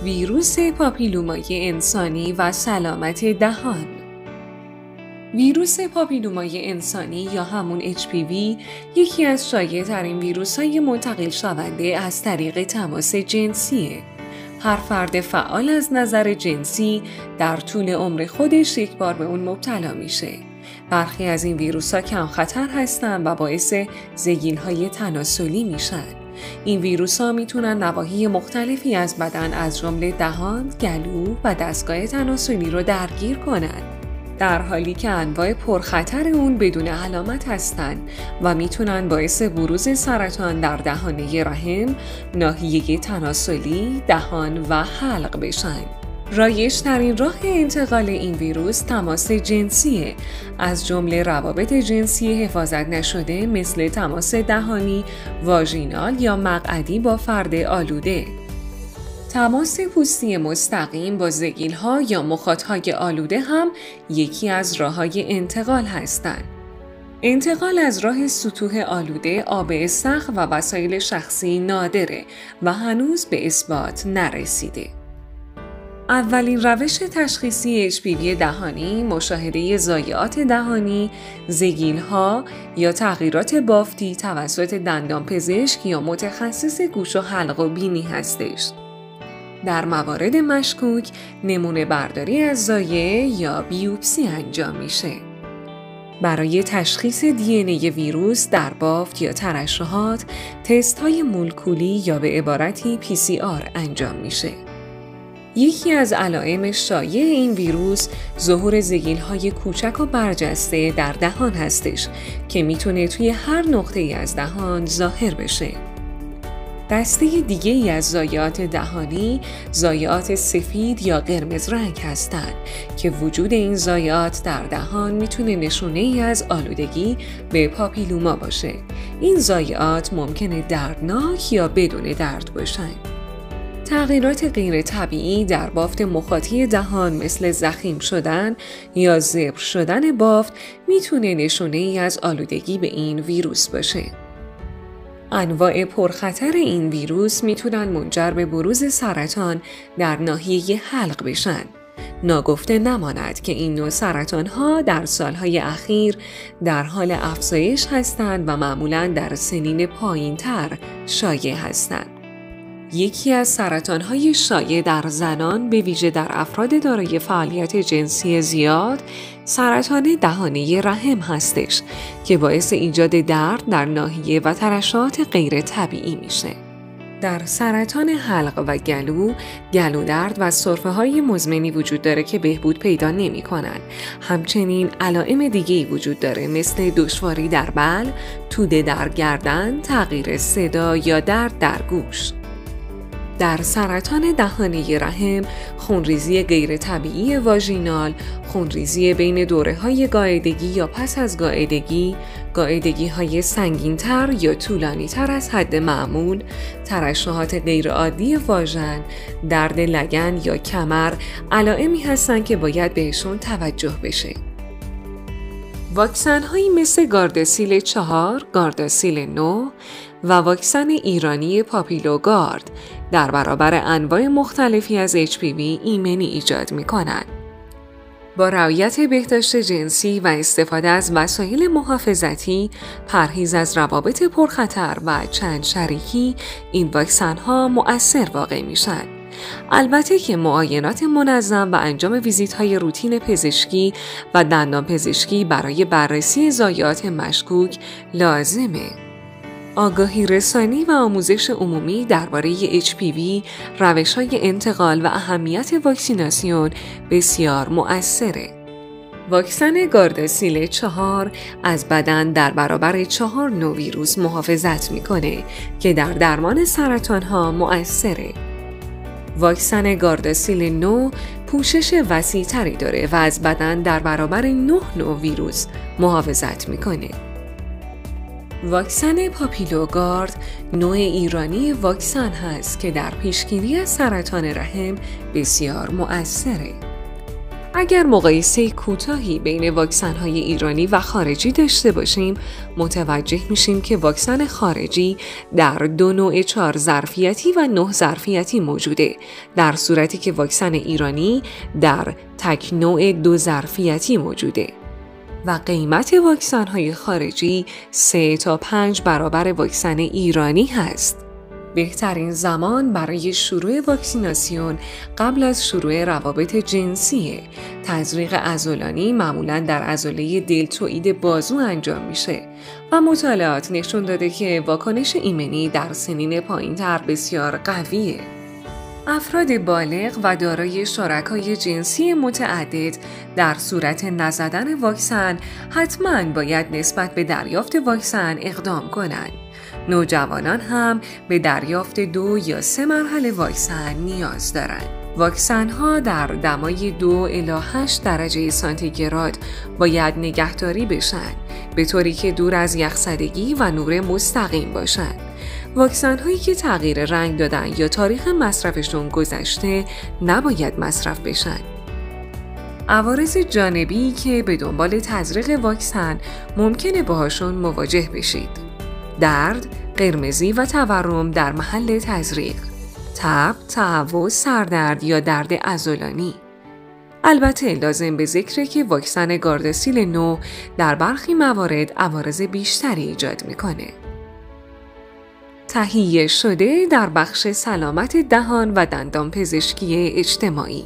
ویروس پاپیلومای انسانی و سلامت دهان. ویروس پاپیلومای انسانی یا همون HPV یکی از شایع‌ترین ویروس‌های منتقل شونده از طریق تماس جنسیه. هر فرد فعال از نظر جنسی در طول عمر خودش یک بار به اون مبتلا میشه. برخی از این ویروس‌ها کم خطر هستن و باعث زگیل‌های تناسلی میشن. این ویروس‌ها میتونن نواحی مختلفی از بدن از جمله دهان، گلو و دستگاه تناسلی رو درگیر کنن. در حالی که انواع پرخطر اون بدون علامت هستن و میتونن باعث بروز سرطان در دهانه رحم، ناحیه تناسلی، دهان و حلق بشن. رایج‌ترین راه انتقال این ویروس تماس جنسیه، از جمله روابط جنسی حفاظت نشده مثل تماس دهانی، واژینال یا مقعدی با فرد آلوده. تماس پوستی مستقیم با زگیل‌ها یا مخاط‌های آلوده هم یکی از راه‌های انتقال هستند. انتقال از راه سطوح آلوده، آب استخر و وسایل شخصی نادره و هنوز به اثبات نرسیده. اولین روش تشخیصی HPV دهانی مشاهده ضایعات دهانی، زگیل‌ها یا تغییرات بافتی توسط دندانپزشک یا متخصص گوش و حلق و بینی هستش. در موارد مشکوک نمونه برداری از ضایعه یا بیوپسی انجام میشه. برای تشخیص DNA ویروس در بافت یا ترشحات، تست‌های مولکولی یا به عبارتی PCR انجام میشه. یکی از علائم شایع این ویروس ظهور زگیل‌های کوچک و برجسته در دهان هستش که میتونه توی هر نقطه‌ای از دهان ظاهر بشه. دسته دیگه ای از ضایعات دهانی، ضایعات سفید یا قرمز رنگ هستند که وجود این ضایعات در دهان میتونه نشونه ای از آلودگی به پاپیلوما باشه. این ضایعات ممکنه دردناک یا بدون درد باشن. تغییرات غیر طبیعی در بافت مخاطی دهان مثل ضخیم شدن یا زبر شدن بافت میتونه نشونه ای از آلودگی به این ویروس باشه. انواع پرخطر این ویروس میتونن منجر به بروز سرطان در ناحیه حلق بشن. ناگفته نماند که این نوع سرطان‌ها در سالهای اخیر در حال افزایش هستند و معمولاً در سنین پایین‌تر شایع هستند. یکی از سرطان‌های شایع در زنان به ویژه در افراد دارای فعالیت جنسی زیاد، سرطان دهانه رحم هستش که باعث ایجاد درد در ناحیه و ترشحات غیر طبیعی میشه. در سرطان حلق و گلو درد و سرفه‌های مزمنی وجود داره که بهبود پیدا نمی‌کنن. همچنین علائم دیگه‌ای وجود داره مثل دشواری در بلع، توده در گردن، تغییر صدا یا درد در گوش. در سرطان دهانه رحم، خونریزی غیر طبیعی واژینال، خونریزی بین دوره‌های قاعدگی یا پس از قاعدگی‌های سنگین‌تر یا طولانی‌تر از حد معمول، ترشحات غیرعادی واژن، درد لگن یا کمر علائمی هستند که باید بهشون توجه بشه. واکسن‌هایی مثل گارداسیل 4، گارداسیل 9 و واکسن ایرانی پاپیلوگارد در برابر انواع مختلفی از HPV ایمنی ایجاد می‌کنند. با رعایت بهداشت جنسی و استفاده از وسایل محافظتی، پرهیز از روابط پرخطر و چند شریکی، این واکسن‌ها مؤثر واقع میشن. البته که معاینات منظم و انجام ویزیت‌های روتین پزشکی و دندانپزشکی برای بررسی ضایعات مشکوک لازمه. آگاهی رسانی و آموزش عمومی درباره HPV، روش‌های انتقال و اهمیت واکسیناسیون بسیار مؤثره. واکسن گارداسیل 4 از بدن در برابر 4 نوع ویروس محافظت میکنه که در درمان سرطان‌ها مؤثره. واکسن گارداسیل 9 پوشش وسیع‌تری داره و از بدن در برابر 9 نوع ویروس محافظت میکنه. واکسن پاپیلوگارد نوع ایرانی واکسن هست که در پیشگیری از سرطان رحم بسیار مؤثره. اگر مقایسه کوتاهی بین واکسن‌های ایرانی و خارجی داشته باشیم، متوجه میشیم که واکسن خارجی در 2 نوع 4 ظرفیتی و 9 ظرفیتی موجوده، در صورتی که واکسن ایرانی در تک نوع 2 ظرفیتی موجوده. و قیمت واکسن‌های خارجی 3 تا 5 برابر واکسن ایرانی هست. بهترین زمان برای شروع واکسیناسیون قبل از شروع روابط جنسیه. تزریق عضلانی معمولاً در عضله دلتوئید بازو انجام میشه و مطالعات نشون داده که واکنش ایمنی در سنین پایین‌تر بسیار قویه. افراد بالغ و دارای شرکای جنسی متعدد در صورت نزدن واکسن حتماً باید نسبت به دریافت واکسن اقدام کنند. نوجوانان هم به دریافت 2 یا 3 مرحله واکسن نیاز دارند. واکسن ها در دمای 2 الی 8 درجه سانتیگراد باید نگهداری بشن، به طوری که دور از یخزدگی و نور مستقیم باشند. واکسن هایی که تغییر رنگ دادن یا تاریخ مصرفشون گذشته نباید مصرف بشن. عوارض جانبی که به دنبال تزریق واکسن ممکنه باهاشون مواجه بشید: درد، قرمزی و تورم در محل تزریق، تب، تهوع، سردرد یا درد عضلانی. البته لازم به ذکره که واکسن گارداسیل 9 در برخی موارد عوارض بیشتری ایجاد میکنه. تهیه شده در بخش سلامت دهان و دندان پزشکی اجتماعی.